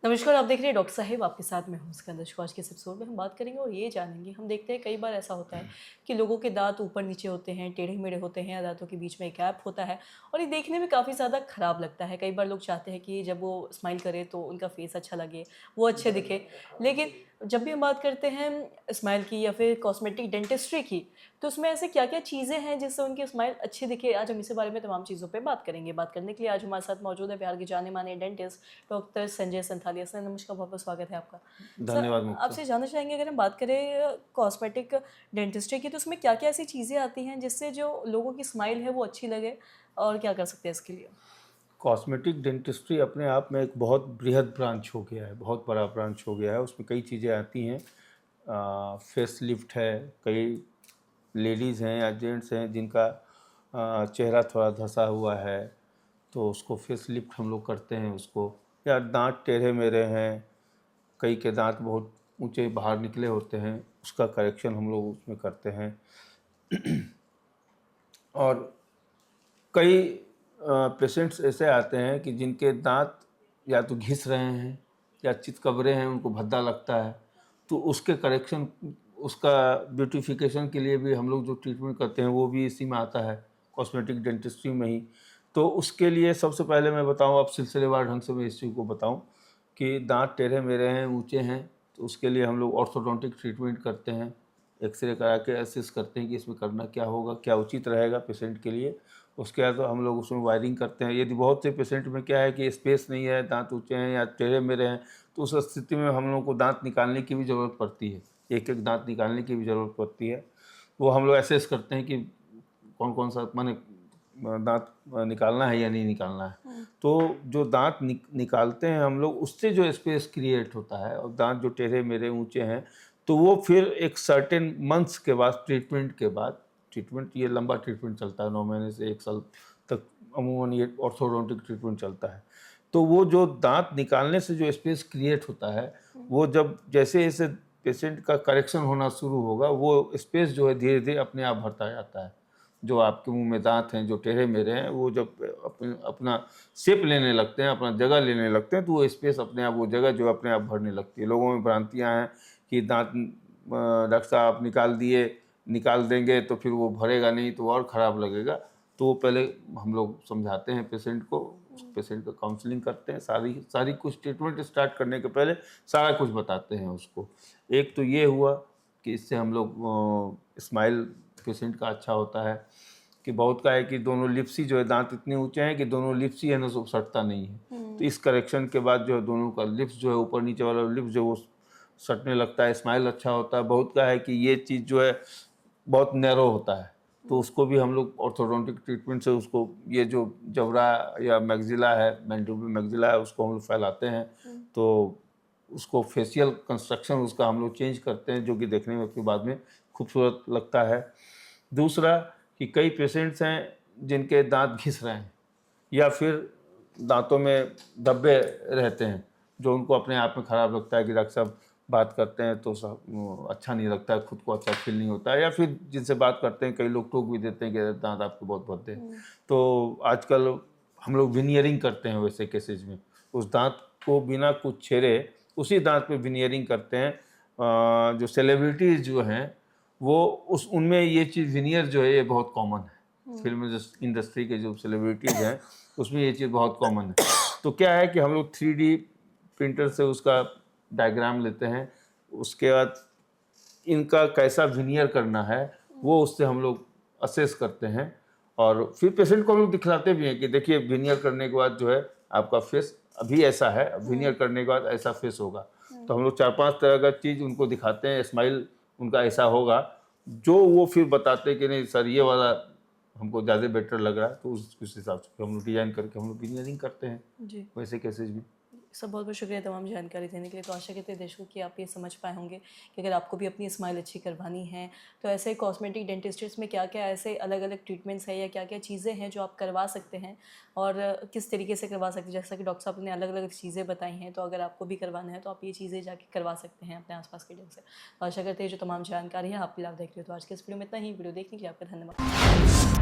नमस्कार, आप देख रहे हैं डॉक्टर साहिब, आपके साथ मैं हूं सिकंदर। आज के इस एपिसोड में हम बात करेंगे और ये जानेंगे, हम देखते हैं कई बार ऐसा होता है कि लोगों के दांत ऊपर नीचे होते हैं, टेढ़े मेढ़े होते हैं, या दांतों के बीच में एक गैप होता है और ये देखने में काफ़ी ज़्यादा खराब लगता है। कई बार लोग चाहते हैं कि जब वो स्माइल करे तो उनका फेस अच्छा लगे, वो अच्छे दिखे। लेकिन जब भी हम बात करते हैं स्माइल की या फिर कॉस्मेटिक डेंटिस्ट्री की, तो उसमें ऐसे क्या-क्या चीज़ें हैं जिससे उनकी स्माइल अच्छी दिखे? आज हम इसी बारे में तमाम चीज़ों पे बात करेंगे। बात करने के लिए आज हमारे साथ मौजूद है बिहार के जाने-माने dentist doctor Sanjay Santhalia. Sir नमस्कार, बहुत-बहुत स्वागत है आपका। सर धन्यवाद मुझसे। आपसे जानना चाहेंगे, अगर हम बात करें कॉस्मेटिक डेंटिस्ट्री की, तो उसमें क्या-क्या ऐसी चीज़ें आती हैं जिससे जो लोगों की स्माइल है वो अच्छी लगे, और क्या कर सकते हैं इसके लिए? कॉस्मेटिक डेंटिस्ट्री अपने आप में एक बहुत बृहद ब्रांच हो गया है, बहुत बड़ा ब्रांच हो गया है। उसमें कई चीज़ें आती हैं। फेस लिफ्ट है, कई लेडीज़ हैं या जेंट्स हैं जिनका चेहरा थोड़ा धँसा हुआ है, तो उसको फेस लिफ्ट हम लोग करते हैं उसको। या दाँत टेढ़े मेढ़े हैं, कई के दाँत बहुत ऊँचे बाहर निकले होते हैं, उसका करेक्शन हम लोग उसमें करते हैं। और कई पेशेंट्स ऐसे आते हैं कि जिनके दांत या तो घिस रहे हैं या चितकबरे हैं, उनको भद्दा लगता है, तो उसके करेक्शन, उसका ब्यूटिफिकेशन के लिए भी हम लोग जो ट्रीटमेंट करते हैं वो भी इसी में आता है, कॉस्मेटिक डेंटिस्ट्री में ही। तो उसके लिए सबसे पहले मैं बताऊं, अब सिलसिलेवार ढंग से मैं इस चीज़ को बताऊं कि दांत टेढ़े मेढ़े हैं, ऊंचे हैं, तो उसके लिए हम लोग ऑर्थोडोंटिक ट्रीटमेंट करते हैं। एक्सरे करा के असेस करते हैं कि इसमें करना क्या होगा, क्या उचित रहेगा पेशेंट के लिए। उसके बाद हम लोग उसमें वायरिंग करते हैं। यदि बहुत से पेशेंट में क्या है कि स्पेस नहीं है, दांत ऊंचे हैं या टेढ़े मेढ़े हैं, तो उस स्थिति में हम लोग को दांत निकालने की भी ज़रूरत पड़ती है, एक एक दांत निकालने की भी ज़रूरत पड़ती है। वो हम लोग असेस करते हैं कि कौन कौन सा माने दांत निकालना है या नहीं निकालना है। तो जो दांत निकालते हैं हम लोग, उससे जो स्पेस क्रिएट होता है और दांत जो टेढ़े मेढ़े ऊंचे हैं, तो वो फिर एक सर्टेन मंथ्स के बाद, ट्रीटमेंट के बाद, ट्रीटमेंट ये लंबा ट्रीटमेंट चलता है, 9 महीने से 1 साल तक अमूमन ये ऑर्थोडोंटिक ट्रीटमेंट चलता है। तो वो जो दांत निकालने से जो स्पेस क्रिएट होता है, वो जब जैसे जैसे पेशेंट का करेक्शन होना शुरू होगा, वो स्पेस जो है धीरे धीरे अपने आप भरता जाता है। जो आपके मुंह में दांत हैं जो टेढ़े मेढ़े हैं, वो जब अपना शेप लेने लगते हैं, अपना जगह लेने लगते हैं, तो वो स्पेस अपने आप, वो जगह जो अपने आप भरने लगती है। लोगों में भ्रांतियाँ हैं कि दांत डॉक्टर साहब निकाल देंगे तो फिर वो भरेगा नहीं, तो और ख़राब लगेगा। तो वो पहले हम लोग समझाते हैं पेशेंट को, उस पेशेंट का काउंसलिंग करते हैं, सारी कुछ ट्रीटमेंट स्टार्ट करने के पहले सारा कुछ बताते हैं उसको। एक तो ये हुआ कि इससे हम लोग स्माइल पेशेंट का अच्छा होता है। कि बहुत का है कि दोनों लिप्स ही जो है, दांत इतने ऊंचे हैं कि दोनों लिप्स ही है ना, सटता नहीं है। तो इस करेक्शन के बाद जो है दोनों का लिप्स जो है, ऊपर नीचे वाला लिप्स जो वो सटने लगता है, स्माइल अच्छा होता है। बहुत का है कि ये चीज़ जो है बहुत नैरो होता है, तो उसको भी हम लोग ऑर्थोडोंटिक ट्रीटमेंट से उसको, ये जो जबड़ा या मैक्सिला है, मैंडिबल मैक्सिला है, उसको हम लोग फैलाते हैं। तो उसको फेशियल कंस्ट्रक्शन उसका हम लोग चेंज करते हैं, जो कि देखने में फिर बाद में खूबसूरत लगता है। दूसरा कि कई पेशेंट्स हैं जिनके दांत घिस रहे हैं या फिर दांतों में धब्बे रहते हैं, जो उनको अपने आप में ख़राब लगता है कि डॉक्टर साहब बात करते हैं तो सब अच्छा नहीं लगता है, खुद को अच्छा फील नहीं होता है। या फिर जिनसे बात करते हैं, कई लोग टोक भी देते हैं कि दांत आपके बहुत भद्दे हैं। तो आजकल हम लोग विनियरिंग करते हैं वैसे केसेज में, उस दांत को बिना कुछ छेड़े उसी दांत पे विनियरिंग करते हैं। जो सेलिब्रिटीज़ जो हैं, वो उस उनमें ये चीज़ विनियर जो है ये बहुत कॉमन है। फिल्म इंडस्ट्री के जो सेलिब्रिटीज़ हैं, उसमें ये चीज़ बहुत कॉमन है। तो क्या है कि हम लोग 3D प्रिंटर से उसका डायग्राम लेते हैं, उसके बाद इनका कैसा विनियर करना है वो उससे हम लोग असेस करते हैं। और फिर पेशेंट को हम लोग दिखलाते भी हैं कि देखिए विनियर करने के बाद जो है आपका फेस अभी ऐसा है, विनियर करने के बाद ऐसा फेस होगा। तो हम लोग 4-5 तरह का चीज़ उनको दिखाते हैं, स्माइल उनका ऐसा होगा, जो वो फिर बताते हैं कि नहीं सर ये वाला हमको ज़्यादा बेटर लग रहा है। तो उस हिसाब से हम लोग डिज़ाइन करके हम लोग इंजीनियरिंग करते हैं जी। वैसे केसेज भी। सब बहुत बहुत शुक्रिया तमाम जानकारी देने के लिए। तो आशा करते हैं दर्शकों कि आप ये समझ पाए होंगे कि अगर आपको भी अपनी स्माइल अच्छी करवानी है, तो ऐसे कॉस्मेटिक डेंटिस्ट्स में क्या क्या ऐसे अलग अलग ट्रीटमेंट्स हैं या क्या क्या चीज़ें हैं जो आप करवा सकते हैं, और किस तरीके से करवा सकते हैं। जैसा कि डॉक्टर साहब ने अलग अलग चीज़ें बताई हैं, तो अगर आपको भी करवाना है तो आप ये चीज़ें जाके करवा सकते हैं अपने आसपास के ढंग से। तो आशा करते हैं जो तमाम जानकारी है आपके लिए आप देख रहे हो। तो आज के इस वीडियो में इतना ही। वीडियो देखने के लिए आपका धन्यवाद।